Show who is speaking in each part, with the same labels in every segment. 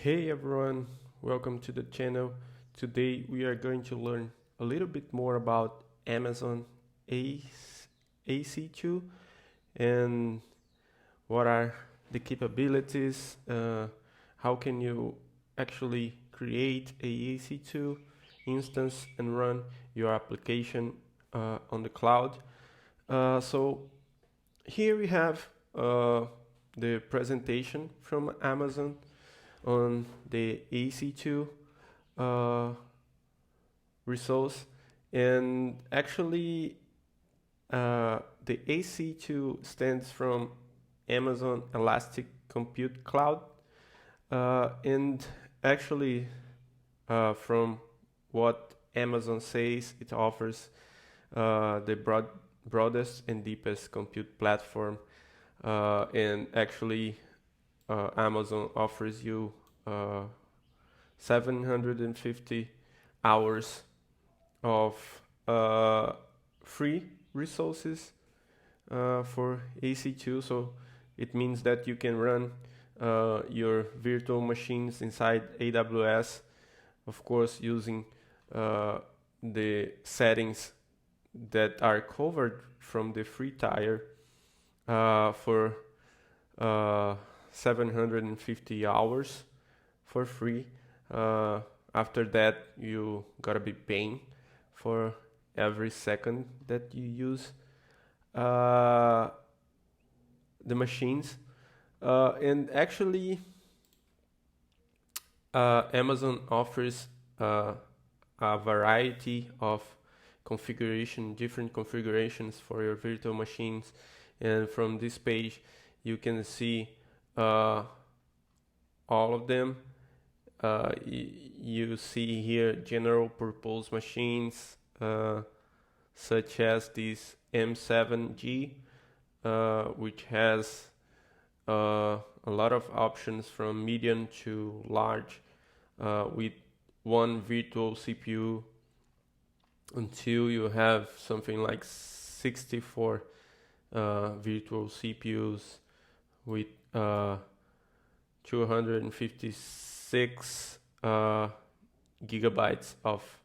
Speaker 1: Hey everyone, welcome to the channel. Today we are going to learn a little bit more about Amazon EC2 and what are the capabilities, how can you actually create a EC2 instance and run your application on the cloud. So here we have the presentation from Amazon on the EC2 resource, and actually the EC2 stands from Amazon Elastic Compute Cloud, and actually from what Amazon says, it offers the broadest and deepest compute platform, and actually Amazon offers you 750 hours of free resources for EC2. So it means that you can run your virtual machines inside AWS, of course using the settings that are covered from the free tier for 750 hours for free. After that, you gotta be paying for every second that you use the machines. And actually, Amazon offers a variety of different configurations for your virtual machines. And from this page, you can see all of them. You see here general purpose machines such as this M7G, which has a lot of options from medium to large, with one virtual CPU until you have something like 64 virtual CPUs with 256 gigabytes of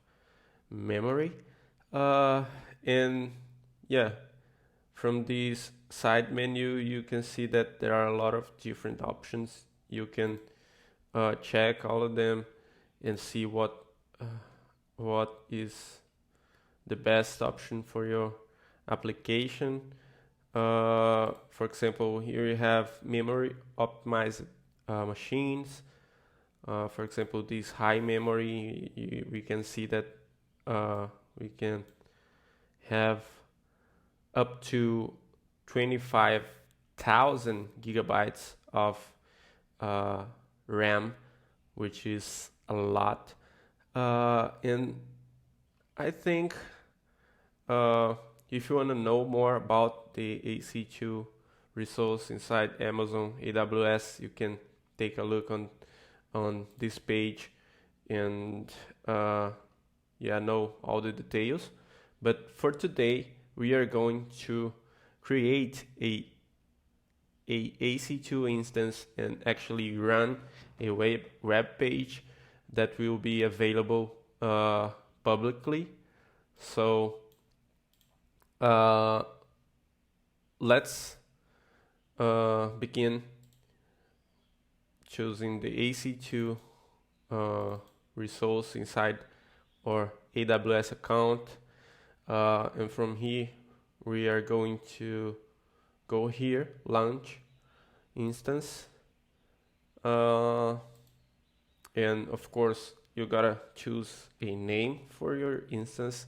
Speaker 1: memory, and yeah, from this side menu you can see that there are a lot of different options. You can check all of them and see what is the best option for your application. For example, here you have memory optimized machines. For example, this high memory, we can see that we can have up to 25,000 gigabytes of RAM, which is a lot. And I think if you want to know more about the EC2 resource inside Amazon AWS, you can take a look on this page and know all the details. But for today, we are going to create a EC2 instance and actually run a web page that will be available publicly. So let's begin choosing the EC2 resource inside our AWS account, and from here we are going to go here, launch instance, and of course you gotta choose a name for your instance.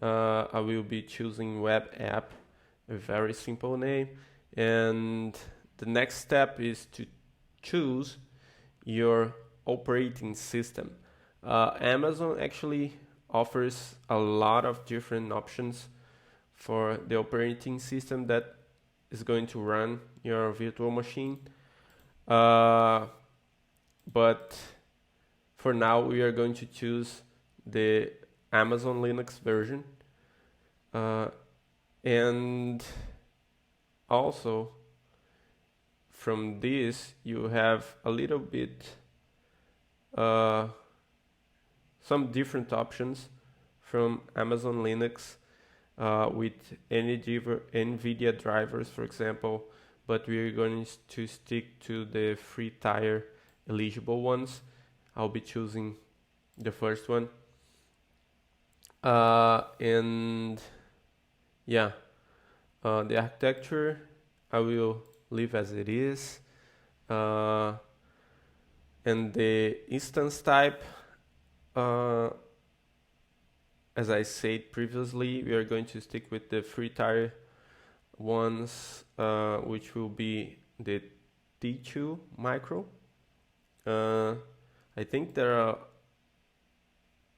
Speaker 1: I will be choosing web app, a very simple name, and the next step is to choose your operating system. Amazon actually offers a lot of different options for the operating system that is going to run your virtual machine, but for now we are going to choose the Amazon Linux version, and also from this you have a little bit uh, some different options from Amazon Linux with NVIDIA drivers, for example, but we're going to stick to the free tier eligible ones. I'll be choosing the first one. And yeah, the architecture I will leave as it is. And the instance type, as I said previously, we are going to stick with the free tier ones, which will be the T2 micro. I think there are,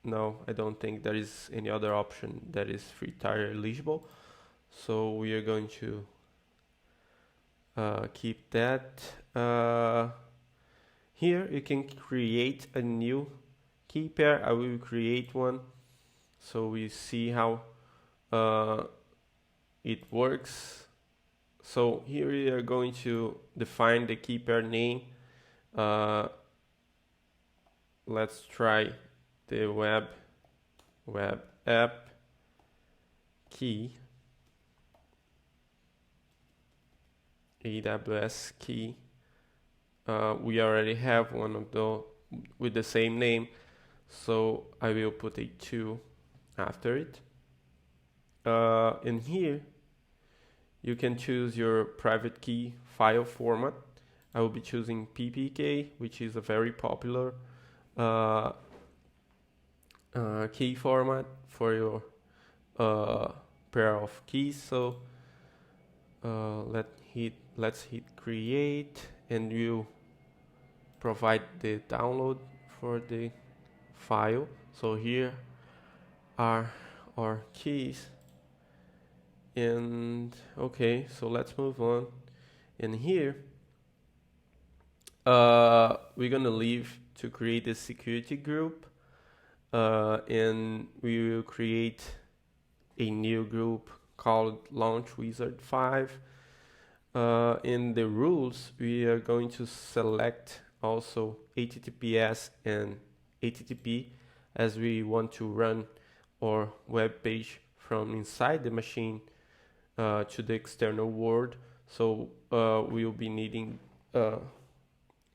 Speaker 1: no, I don't think there is any other option that is free tier eligible. So we are going to keep that. Here you can create a new key pair. I will create one so we see how it works. So here we are going to define the key pair name. Let's try the web app key, AWS key. We already have one of those with the same name, so I will put a 2 after it. And here you can choose your private key file format. I will be choosing PPK, which is a very popular key format for your pair of keys. So let's hit create, and we'll provide the download for the file. So here are our keys, and okay, so let's move on. And here we're gonna leave to create a security group, and we will create a new group called Launch Wizard 5. In the rules, we are going to select also HTTPS and HTTP, as we want to run our web page from inside the machine to the external world. So we will be needing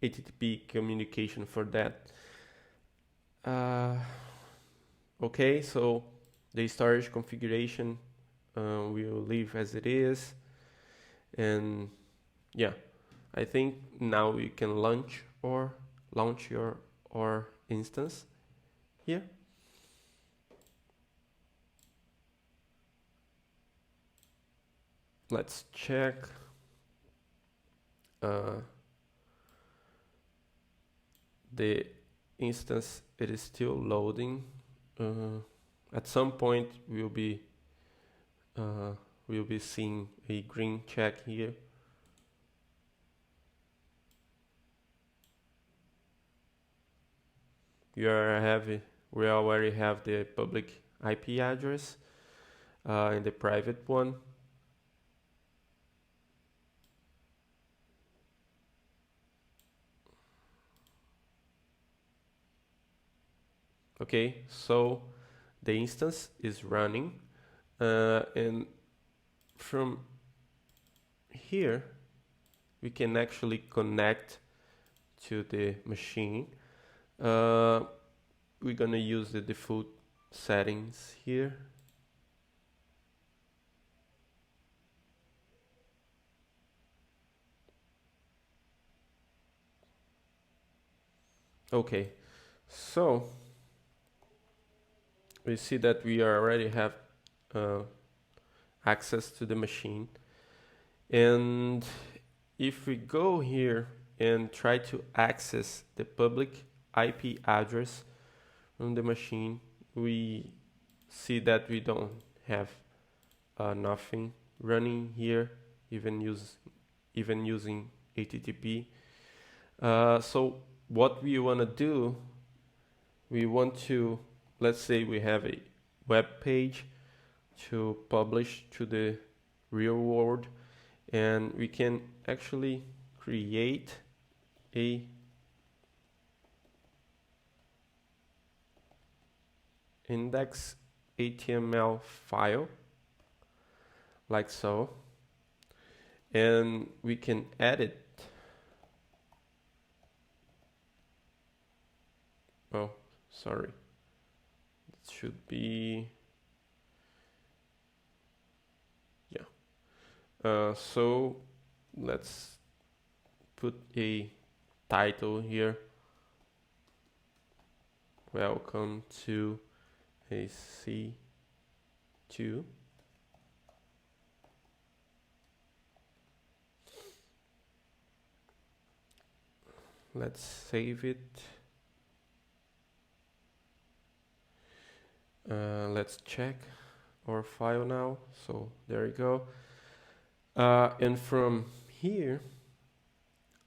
Speaker 1: HTTP communication for that. Okay, so the storage configuration we will leave as it is. And yeah, I think now we can launch your instance here. Let's check. The instance, it is still loading. At some point we'll be seeing a green check here. We already have the public IP address and the private one. Okay, so the instance is running, and from here we can actually connect to the machine. We're gonna use the default settings here. Okay, so we see that we already have access to the machine, and if we go here and try to access the public IP address from the machine, we see that we don't have nothing running here, even using HTTP. So what we want to do, we want to, let's say we have a web page to publish to the real world, and we can actually create a index HTML file like so, and we can edit. Oh, sorry. It should be, yeah. So let's put a title here. Welcome to AC2. Let's save it. Let's check our file now. So there you go. And from here,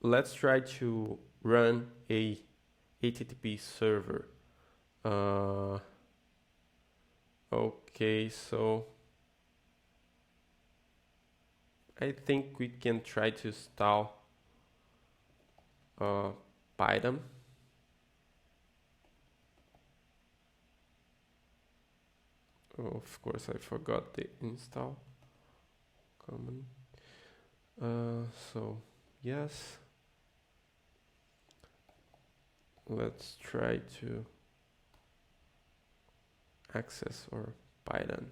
Speaker 1: let's try to run a HTTP server. Okay, so I think we can try to install Python. Oh, of course, I forgot the install command. So yes, let's try to access our Python.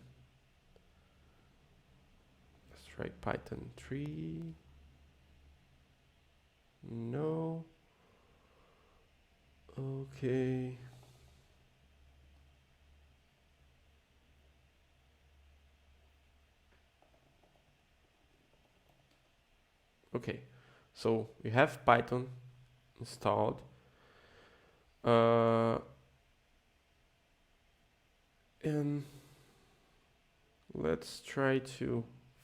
Speaker 1: Let's try Python 3. No. Okay. Okay, so we have Python installed. And let's try to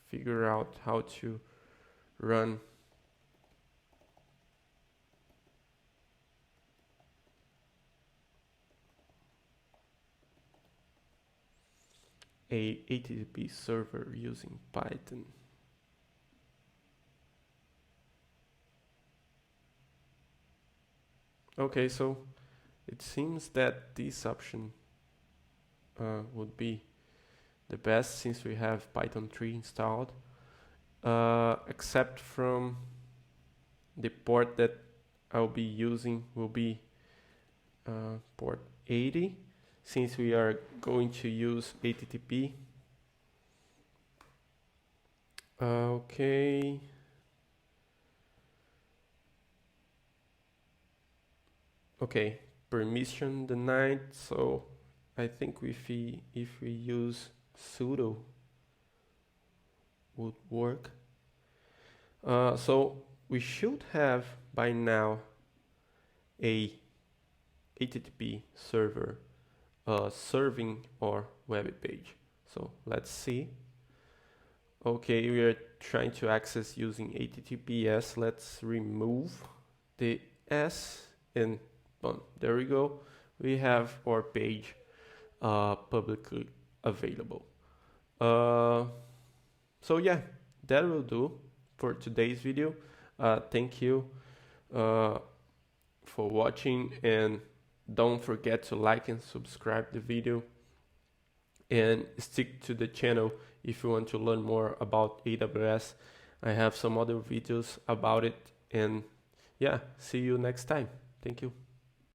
Speaker 1: figure out how to run a HTTP server using Python. Okay, so it seems that this option would be the best since we have Python 3 installed, except from the port that I'll be using will be port 80, since we are going to use HTTP. Okay. Okay, permission denied, so I think if we use sudo would work. So we should have by now a HTTP server serving our web page. So let's see. Okay, we are trying to access using HTTPS. Let's remove the S and boom, there we go. We have our page publicly available. So yeah, that will do for today's video. Thank you for watching, and don't forget to like and subscribe the video, and stick to the channel if you want to learn more about AWS. I have some other videos about it, and yeah, see you next time. Thank you.